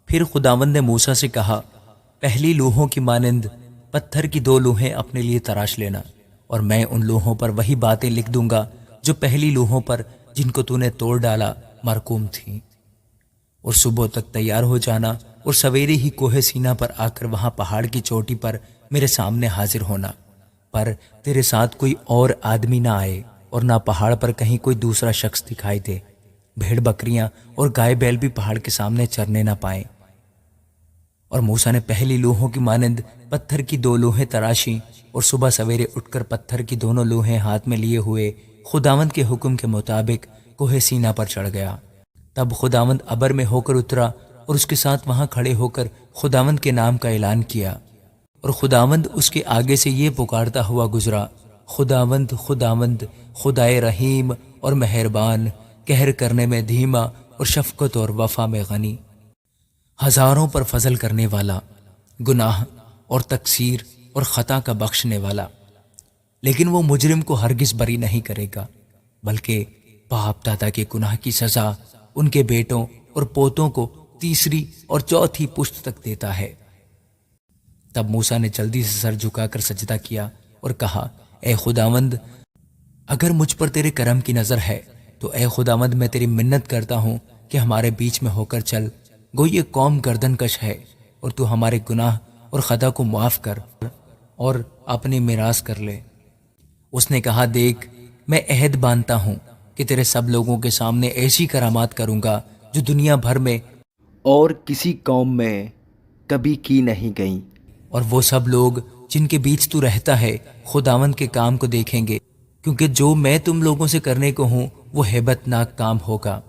پھر خداوند نے موسیٰ سے کہا، پہلی لوحوں کی مانند پتھر کی 2 لوحیں اپنے لیے تراش لینا، اور میں ان لوحوں پر وہی باتیں لکھ دوں گا جو پہلی لوحوں پر جن کو تو نے توڑ ڈالا مرقوم تھیں۔ اور صبح تک تیار ہو جانا اور سویرے ہی کوہ سینا پر آ کر وہاں پہاڑ کی چوٹی پر میرے سامنے حاضر ہونا، پر تیرے ساتھ کوئی اور آدمی نہ آئے اور نہ پہاڑ پر کہیں کوئی دوسرا شخص دکھائی دے۔ بھیڑ بکریاں اور گائے بیل بھی پہاڑ کے سامنے چرنے نہ پائیں۔ اور موسیٰ نے پہلی لوحوں کی مانند پتھر کی 2 لوحیں تراشیں، اور صبح سویرے اٹھ کر پتھر کی دونوں لوحیں ہاتھ میں لیے ہوئے خداوند کے حکم کے مطابق کوہ سینا پر چڑھ گیا۔ تب خداوند ابر میں ہو کر اترا اور اس کے ساتھ وہاں کھڑے ہو کر خداوند کے نام کا اعلان کیا، اور خداوند اس کے آگے سے یہ پکارتا ہوا گزرا، خداوند خداوند، خدائے رحیم اور مہربان، قہر کرنے میں دھیما اور شفقت اور وفا میں غنی، ہزاروں پر فضل کرنے والا، گناہ اور تقصیر اور خطا کا بخشنے والا۔ لیکن وہ مجرم کو ہرگز بری نہیں کرے گا، بلکہ باپ دادا کے گناہ کی سزا ان کے بیٹوں اور پوتوں کو 3 اور 4 پشت تک دیتا ہے۔ تب موسیٰ نے جلدی سے سر جھکا کر سجدہ کیا اور کہا، اے خداوند، اگر مجھ پر تیرے کرم کی نظر ہے تو اے خداوند، میں تیری منت کرتا ہوں کہ ہمارے بیچ میں ہو کر چل، گو یہ قوم گردن کش ہے، اور تو ہمارے گناہ اور خطا کو معاف کر اور اپنی میراث کر لے۔ اس نے کہا، دیکھ، میں عہد باندھتا ہوں کہ تیرے سب لوگوں کے سامنے ایسی کرامات کروں گا جو دنیا بھر میں اور کسی قوم میں کبھی کی نہیں گئیں۔ اور وہ سب لوگ جن کے بیچ تو رہتا ہے خداوند کے کام کو دیکھیں گے، کیونکہ جو میں تم لوگوں سے کرنے کو ہوں وہ ہیبت ناک کام ہوگا۔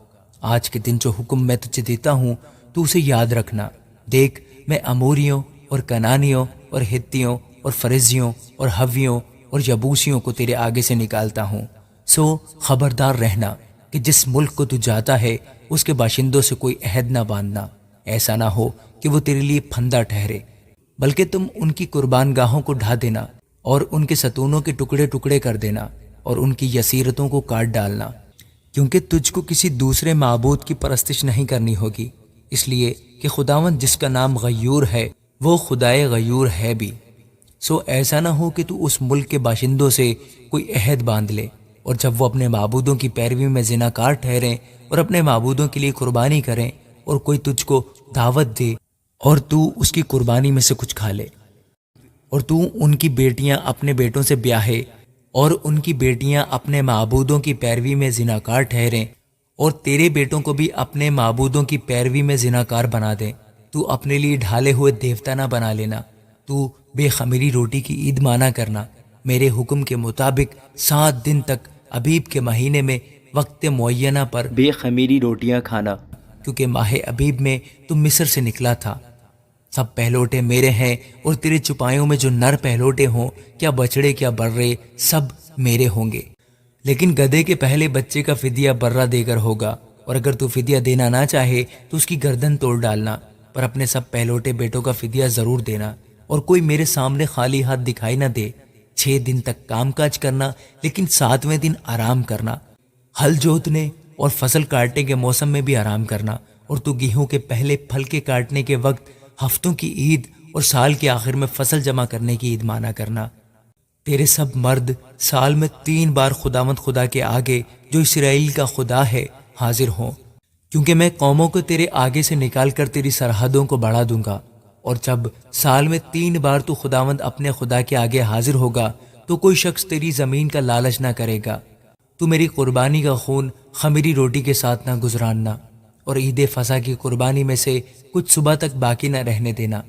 آج کے دن جو حکم میں تجھے دیتا ہوں تو اسے یاد رکھنا۔ دیکھ، میں اموریوں اور کنانیوں اور ہتیوں اور فرزیوں اور حویوں اور یبوسیوں کو تیرے آگے سے نکالتا ہوں۔ سو خبردار رہنا کہ جس ملک کو تو جاتا ہے اس کے باشندوں سے کوئی عہد نہ باندھنا، ایسا نہ ہو کہ وہ تیرے لیے پھندا ٹھہرے، بلکہ تم ان کی قربان گاہوں کو ڈھا دینا اور ان کے ستونوں کے ٹکڑے ٹکڑے کر دینا اور ان کی یسیرتوں کو کاٹ ڈالنا، کیونکہ تجھ کو کسی دوسرے معبود کی پرستش نہیں کرنی ہوگی، اس لیے کہ خداوند جس کا نام غیور ہے وہ خدائے غیور ہے بھی۔ سو ایسا نہ ہو کہ تو اس ملک کے باشندوں سے کوئی عہد باندھ لے، اور جب وہ اپنے معبودوں کی پیروی میں زناکار ٹھہریں اور اپنے معبودوں کے لیے قربانی کریں، اور کوئی تجھ کو دعوت دے اور تو اس کی قربانی میں سے کچھ کھا لے، اور تو ان کی بیٹیاں اپنے بیٹوں سے بیاہے اور ان کی بیٹیاں اپنے معبودوں کی پیروی میں زناکار ٹھہریں، اور تیرے بیٹوں کو بھی اپنے معبودوں کی پیروی میں زناکار بنا دیں، تو اپنے لیے ڈھالے ہوئے دیوتا نہ بنا لینا، تو بے خمیری روٹی کی عید مانا کرنا، میرے حکم کے مطابق 7 دن تک ابیب کے مہینے میں وقت معینہ پر بے خمیری روٹیاں کھانا، کیونکہ ماہ ابیب میں تم مصر سے نکلا تھا۔ سب پہلوٹے میرے ہیں، اور تیرے چپایوں میں جو نر پہلوٹے ہوں، کیا بچڑے کیا برے، سب میرے ہوں گے۔ لیکن گدھے کے پہلے بچے کا فدیہ برہ دے کر ہوگا، اور اگر تو فدیہ دینا نہ چاہے تو اس کی گردن توڑ ڈالنا، پر اپنے سب پہلوٹے بیٹوں کا فدیہ ضرور دینا، اور کوئی میرے سامنے خالی ہاتھ دکھائی نہ دے۔ 6 دن تک کام کاج کرنا، لیکن 7ویں دن آرام کرنا، ہل جوتنے اور فصل کاٹنے کے موسم میں بھی آرام کرنا، اور تو گیہوں کے پہلے پھل کے کاٹنے کے وقت، ہفتوں کی عید اور سال کے آخر میں فصل جمع کرنے کی عید مانا کرنا۔ تیرے سب مرد سال میں 3 بار خداوند خدا کے آگے جو اسرائیل کا خدا ہے حاضر ہوں، کیونکہ میں قوموں کو تیرے آگے سے نکال کر تیری سرحدوں کو بڑھا دوں گا۔ اور جب سال میں 3 بار تو خداوند اپنے خدا کے آگے حاضر ہوگا تو کوئی شخص تیری زمین کا لالچ نہ کرے گا۔ تو میری قربانی کا خون خمیری روٹی کے ساتھ نہ گزراننا، اور عید فصح کی قربانی میں سے کچھ صبح تک باقی نہ رہنے دینا۔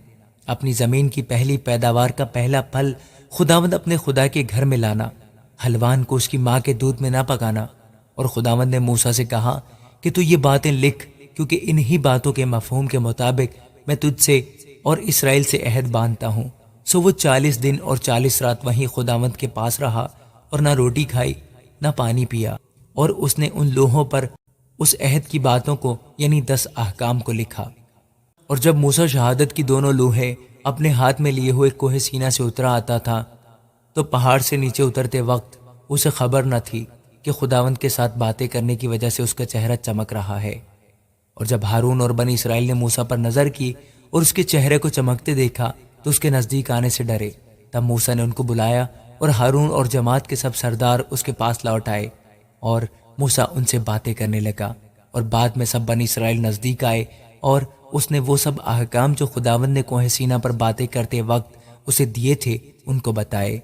اپنی زمین کی پہلی پیداوار کا پہلا پھل خداوند اپنے خدا کے گھر میں لانا، حلوان کو اس کی ماں کے دودھ میں نہ پکانا۔ اور خداوند نے موسیٰ سے کہا کہ تو یہ باتیں لکھ، کیونکہ انہی باتوں کے مفہوم کے مطابق میں تجھ سے اور اسرائیل سے عہد باندھتا ہوں۔ سو وہ 40 دن اور 40 رات وہیں خداوند کے پاس رہا، اور نہ روٹی کھائی نہ پانی پیا، اور اس نے ان لوحوں پر اس عہد کی باتوں کو یعنی 10 احکام کو لکھا۔ اور جب موسیٰ شہادت کی دونوں لوحیں اپنے ہاتھ میں لیے ہوئے کوہ سینا سے اترا آتا تھا تو پہاڑ سے نیچے اترتے وقت اسے خبر نہ تھی کہ خداوند کے ساتھ باتیں کرنے کی وجہ سے اس کا چہرہ چمک رہا ہے۔ اور جب ہارون اور بنی اسرائیل نے موسیٰ پر نظر کی اور اس کے چہرے کو چمکتے دیکھا تو اس کے نزدیک آنے سے ڈرے۔ تب موسیٰ نے ان کو بلایا اور ہارون اور جماعت کے سب سردار اس کے پاس لوٹ آئے، اور موسیٰ ان سے باتیں کرنے لگا۔ اور بعد میں سب بنی اسرائیل نزدیک آئے اور اس نے وہ سب احکام جو خداوند نے کوہ سینا پر باتیں کرتے وقت اسے دیے تھے ان کو بتائے۔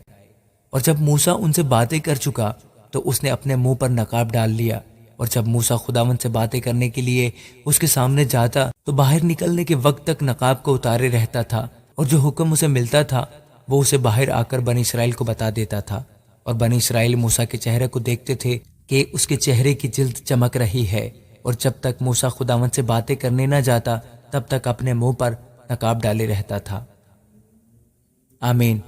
اور جب موسیٰ ان سے باتیں کر چکا تو اس نے اپنے منہ پر نقاب ڈال لیا، اور جب موسیٰ خداوند سے باتیں کرنے کے لیے اس کے سامنے جاتا تو باہر نکلنے کے وقت تک نقاب کو اتارے رہتا تھا، اور جو حکم اسے ملتا تھا وہ اسے باہر آ کر بنی اسرائیل کو بتا دیتا تھا۔ اور بنی اسرائیل موسیٰ کے چہرے کو دیکھتے تھے کہ اس کے چہرے کی جلد چمک رہی ہے، اور جب تک موسیٰ خداوند سے باتیں کرنے نہ جاتا تب تک اپنے منہ پر نقاب ڈالے رہتا تھا۔ آمین۔